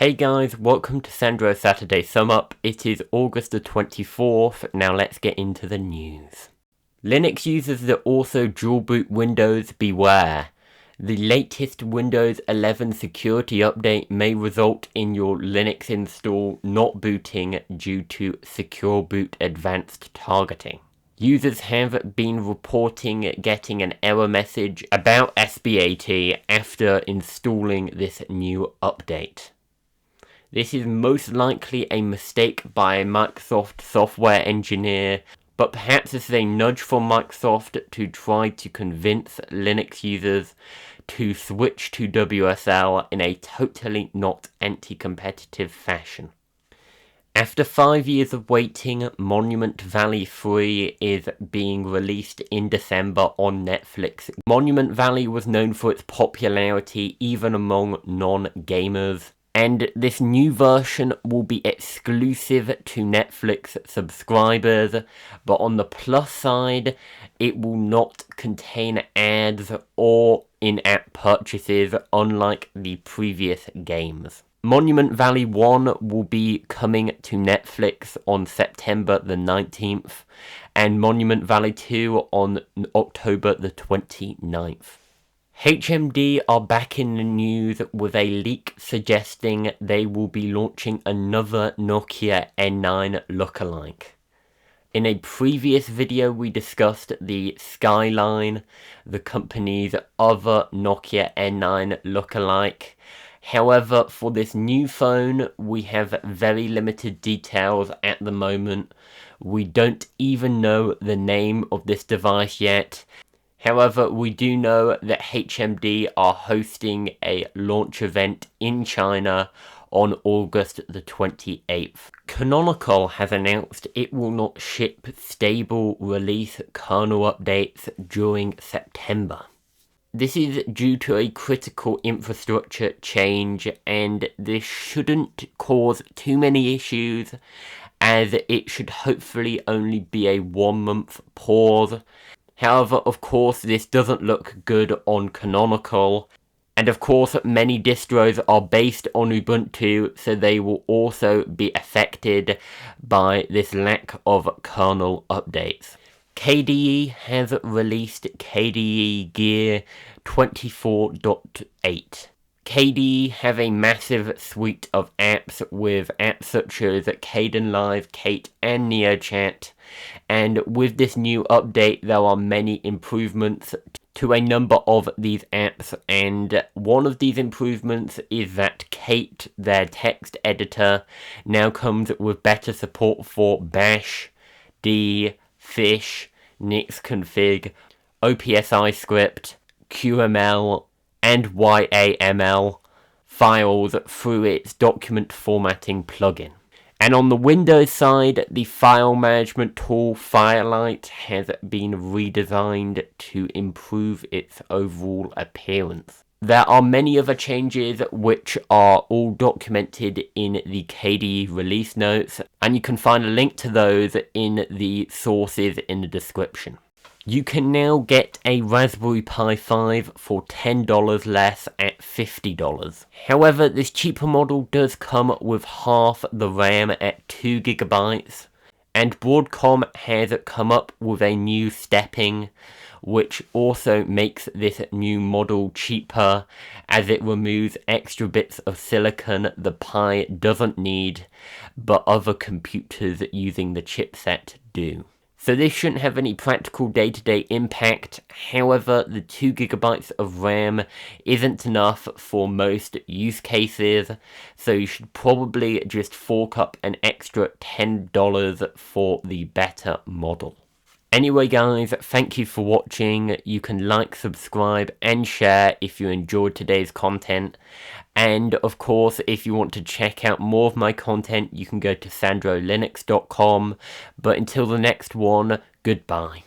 Hey guys, welcome to Sandro Saturday Sum Up. It is August the 24th, now let's get into the news. Linux users that also dual boot Windows, beware. The latest Windows 11 security update may result in your Linux install not booting due to Secure Boot Advanced targeting. Users have been reporting getting an error message about SBAT after installing this new update. This is most likely a mistake by a Microsoft software engineer, but perhaps this is a nudge from Microsoft to try to convince Linux users to switch to WSL in a totally not anti-competitive fashion. After 5 years of waiting, Monument Valley 3 is being released in December on Netflix. Monument Valley was known for its popularity even among non-gamers, and this new version will be exclusive to Netflix subscribers, but on the plus side, it will not contain ads or in-app purchases unlike the previous games. Monument Valley 1 will be coming to Netflix on September the 19th, and Monument Valley 2 on October the 29th. HMD are back in the news with a leak suggesting they will be launching another Nokia N9 lookalike. In a previous video we discussed the Skyline, the company's other Nokia N9 lookalike. However, for this new phone, we have very limited details at the moment. We don't even know the name of this device yet. However, we do know that HMD are hosting a launch event in China on August the 28th. Canonical has announced it will not ship stable release kernel updates during September. This is due to a critical infrastructure change, and this shouldn't cause too many issues, as it should hopefully only be a 1-month pause. However, of course, this doesn't look good on Canonical, and of course many distros are based on Ubuntu, so they will also be affected by this lack of kernel updates. KDE has released KDE Gear 24.8. KDE have a massive suite of apps with apps such as Kdenlive, Kate and NeoChat, and with this new update there are many improvements to a number of these apps, and one of these improvements is that Kate, their text editor, now comes with better support for Bash, D, Fish, Nixconfig, OPSI script, QML, and YAML files through its document formatting plugin. And on the Windows side, the file management tool Firelight has been redesigned to improve its overall appearance. There are many other changes which are all documented in the KDE release notes, and you can find a link to those in the sources in the description. You can now get a Raspberry Pi 5 for $10 less at $50. However, this cheaper model does come with half the RAM at 2GB, and Broadcom has come up with a new stepping, which also makes this new model cheaper as it removes extra bits of silicon the Pi doesn't need, but other computers using the chipset do. So this shouldn't have any practical day-to-day impact. However, the 2GB of RAM isn't enough for most use cases, so you should probably just fork up an extra $10 for the better model. Anyway guys, thank you for watching. You can like, subscribe and share if you enjoyed today's content. And of course, if you want to check out more of my content, you can go to sandrolinux.com. But until the next one, goodbye.